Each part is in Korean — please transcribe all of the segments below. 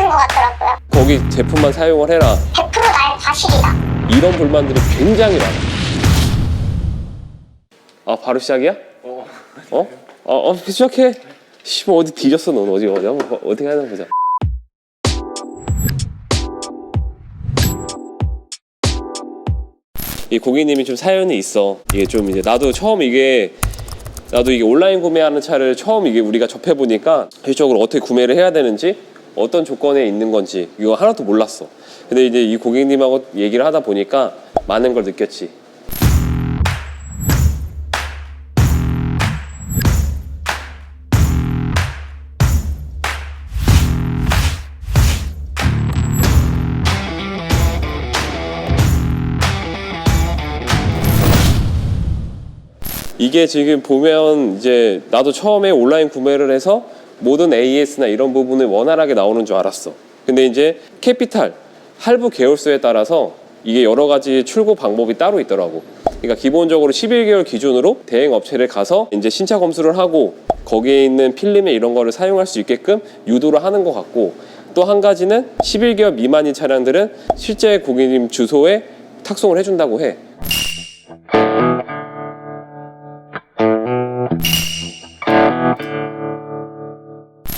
것 같더라고요. 거기 제품만 사용을 해라. 100% 나의 과실이다. 이런 불만들이 굉장히 많아. 아, 바로 시작이야? 시작해. 뭐 어디 뒤졌어, 넌 어디 한번 어떻게 하나 보자. 이 고객님이 좀 사연이 있어. 이게 좀 이제 나도 이게 온라인 구매하는 차를 처음 이게 우리가 접해 보니까 실질적으로 어떻게 구매를 해야 되는지, 어떤 조건에 있는 건지 이거 하나도 몰랐어. 근데 이제 이 고객님하고 얘기를 하다 보니까 많은 걸 느꼈지. 이게 지금 보면 이제 나도 처음에 온라인 구매를 해서 모든 AS나 이런 부분을 원활하게 나오는 줄 알았어. 근데 이제 캐피탈, 할부 계열수에 따라서 이게 여러 가지 출고 방법이 따로 있더라고. 그러니까 기본적으로 11개월 기준으로 대행 업체를 가서 이제 신차 검수를 하고 거기에 있는 필름에 이런 거를 사용할 수 있게끔 유도를 하는 것 같고, 또 한 가지는 11개월 미만인 차량들은 실제 고객님 주소에 탁송을 해준다고 해.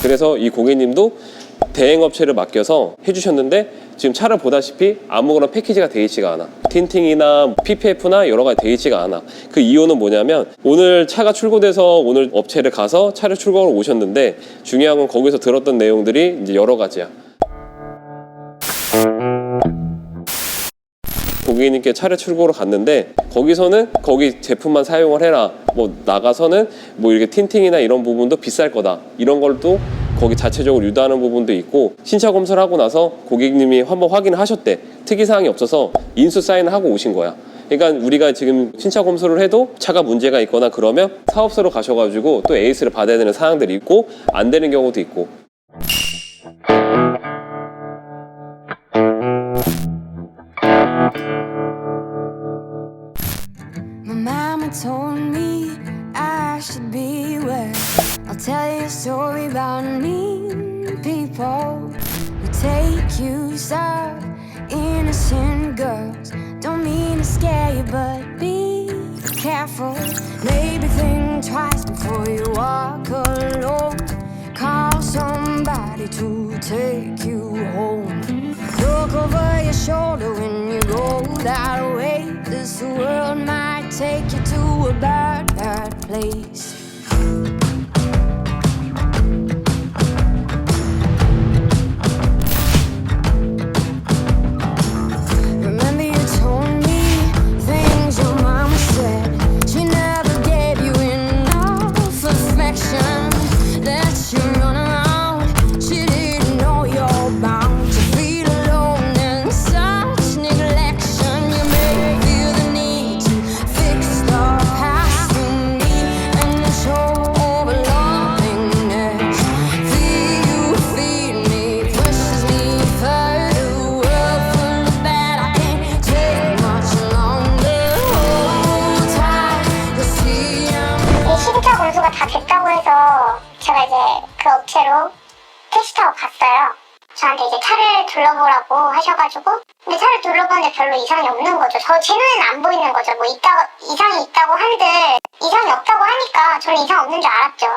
그래서 이 고객님도 대행업체를 맡겨서 해주셨는데 지금 차를 보다시피 아무거나 패키지가 되어 있지가 않아. 틴팅이나 PPF나 여러 가지 되어 있지가 않아. 그 이유는 뭐냐면 오늘 차가 출고돼서 오늘 업체를 가서 차를 출고하러 오셨는데 중요한 건 거기서 들었던 내용들이 이제 여러 가지야. 고객님께 차를 출고로 갔는데 거기서는 거기 제품만 사용을 해라. 뭐 나가서는 뭐 이렇게 틴팅이나 이런 부분도 비쌀 거다. 이런 걸도 거기 자체적으로 유도하는 부분도 있고, 신차 검사를 하고 나서 고객님이 한번 확인을 하셨대. 특이사항이 없어서 인수 사인을 하고 오신 거야. 그러니까 우리가 지금 신차 검수를 해도 차가 문제가 있거나 그러면 사업소로 가셔가지고 또 AS를 받아야 되는 사항들이 있고 안 되는 경우도 있고. My mama told me I should beware. I'll tell you a story about mean people who take use of innocent girls. Don't mean to scare you, but be careful. Maybe think twice before you walk alone. Call somebody to take you home. Look over your shoulder when you go that way. This world might take you to a bad, bad place. Remember you told me things your mama said. She never gave you enough affection. Let you run around. She didn't know you're bound to feel alone and such neglection. You may feel the need to fix the past in me and show overlovingness. Feed me, pushes me further. World full of bad, I can't take much longer. Hold tight, you'll see I'm 이 신차 검수가 다 됐다고 해서 제가 이제 그 업체로 택시 타고 갔어요. 저한테 이제 차를 둘러보라고 하셔가지고, 근데 차를 둘러보는데 별로 이상이 없는 거죠. 제 눈에는 안 보이는 거죠. 뭐 이상이 있다고 한들 이상이 없다고 하니까 저는 이상 없는 줄 알았죠.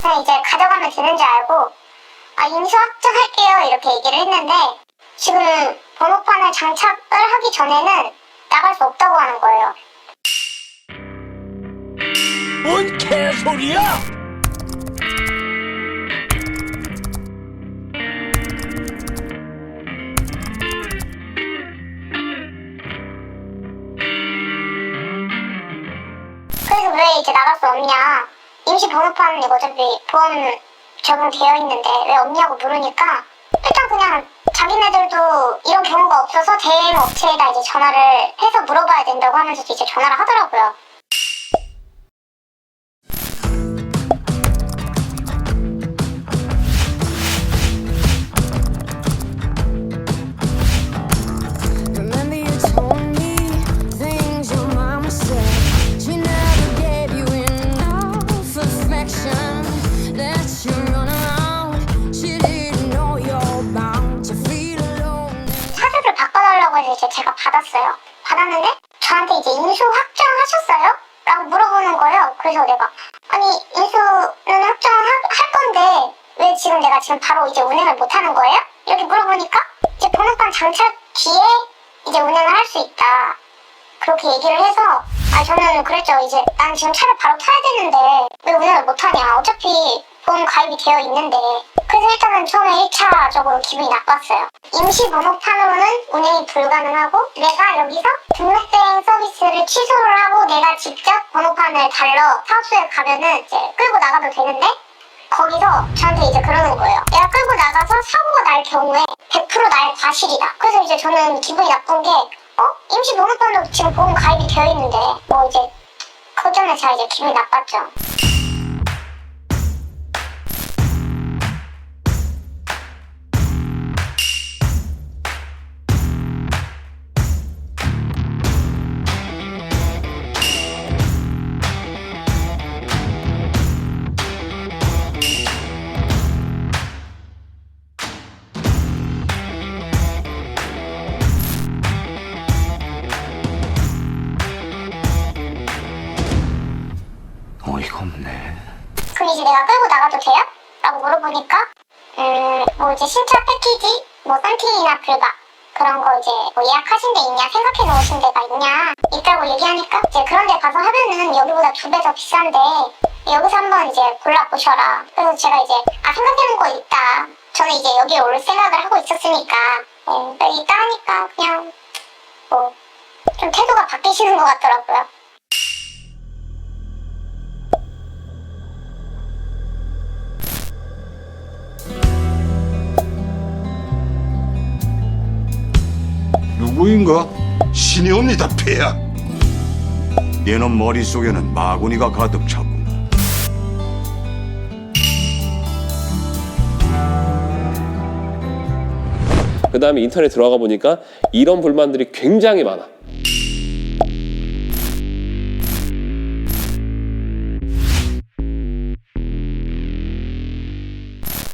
그냥 이제 가져가면 되는 줄 알고 인수 확정할게요 이렇게 얘기를 했는데, 지금 번호판을 장착을 하기 전에는 나갈 수 없다고 하는 거예요. 뭔 개소리야! 그래서 왜 이제 나갈 수 없냐, 임시 번호판은 이거 어차피 보험 적용되어 있는데 왜 없냐고 물으니까, 일단 그냥 자기네들도 이런 경우가 없어서 대행 업체에다 이제 전화를 해서 물어봐야 된다고 하면서 이제 전화를 하더라고요. 받았는데 저한테 이제 인수 확정하셨어요? 라고 물어보는 거예요. 그래서 내가 아니 인수는 확정할 건데 왜 지금 내가 지금 바로 이제 운행을 못 하는 거예요? 이렇게 물어보니까 이제 번호판 장착 뒤에 이제 운행을 할 수 있다. 그렇게 얘기를 해서 저는 그랬죠. 이제 난 지금 차를 바로 타야 되는데 왜 운행을 못 하냐. 어차피 보험 가입이 되어 있는데. 그래서 일단은 처음에 1차적으로 기분이 나빴어요. 임시 번호판으로는 운행이 불가능하고 내가 여기서 등록대행 서비스를 취소를 하고 내가 직접 번호판을 달러 사업소에 가면은 이제 끌고 나가도 되는데 거기서 저한테 이제 그러는 거예요. 내가 끌고 나가서 사고가 날 경우에 100% 나의 과실이다. 그래서 이제 저는 기분이 나쁜 게 임시 번호판도 지금 보험 가입이 되어 있는데 이제 그것 때문에 제가 이제 기분이 나빴죠. 어이가 없네. 그럼 이제 내가 끌고 나가도 돼요? 라고 물어보니까 이제 신차 패키지 썬팅이나 불가 그런 거 이제 예약하신 데 있냐 생각해 놓으신 데가 있냐 있다고 얘기하니까 이제 그런 데 가서 하면은 여기보다 2배 더 비싼데 여기서 한번 이제 골라보셔라. 그래서 제가 이제 생각해 놓은 거 있다. 저는 이제 여기에 올 생각을 하고 있었으니까 있다 하니까 그냥 좀 태도가 바뀌시는 것 같더라고요. 누구인가? 신이옵니다, 폐야. 얘는 머릿속에는 마구니가 가득 찼구나. 그 다음에 인터넷 들어가 보니까 이런 불만들이 굉장히 많아.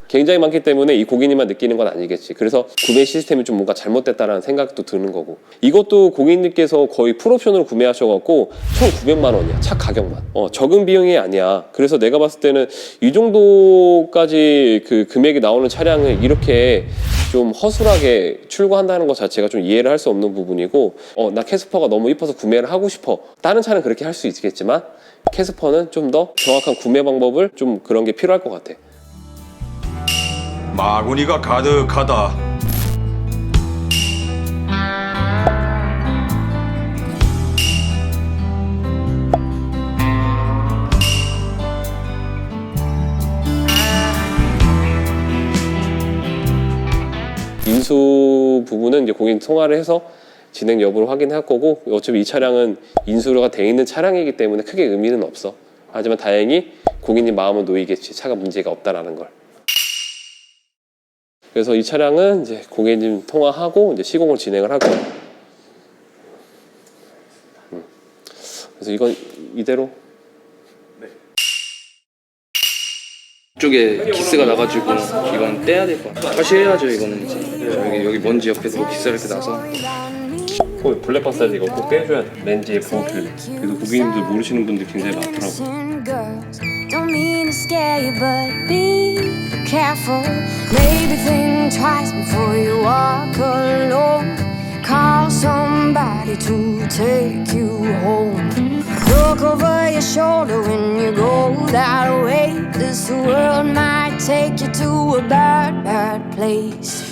굉장히 많기 때문에 이 고객님만 느끼는 건 아니겠지. 그래서 구매 시스템이 좀 뭔가 잘못됐다라는 생각도 드는 거고. 이것도 고객님께서 거의 풀옵션으로 구매하셔갖고 1,900만 원이야. 차 가격만. 적은 비용이 아니야. 그래서 내가 봤을 때는 이 정도까지 그 금액이 나오는 차량을 이렇게 좀 허술하게 출고한다는 것 자체가 좀 이해를 할 수 없는 부분이고, 나 캐스퍼가 너무 이뻐서 구매를 하고 싶어. 다른 차는 그렇게 할 수 있겠지만 캐스퍼는 좀 더 정확한 구매 방법을 좀 그런 게 필요할 것 같아. 마구니가 가득하다. 인수 부분은 이제 고객님 통화를 해서 진행 여부를 확인할 거고, 어차피 이 차량은 인수가 돼 있는 차량이기 때문에 크게 의미는 없어. 하지만 다행히 고객님 마음은 놓이겠지. 차가 문제가 없다라는 걸. 그래서 이 차량은 이제 고객님 통화하고 이제 시공을 진행을 하고. 그래서 이건 이대로. 이쪽에 기스가 나가지고 이건 떼야 될 것 같아요. 다시 해야죠. 이거는 이제 여기 먼지 옆에서 기스가 이렇게 나서. 블랙박스에서 이거 꼭 빼줘야 돼. 렌즈에 보호 필름. 그래서 고객님들 모르시는 분들 굉장히 많더라고. Don't mean to scare you, but be careful. Maybe think twice before you walk alone. Call somebody to take you home. Look over your shoulder when you go that way. This world might take you to a bad, bad place.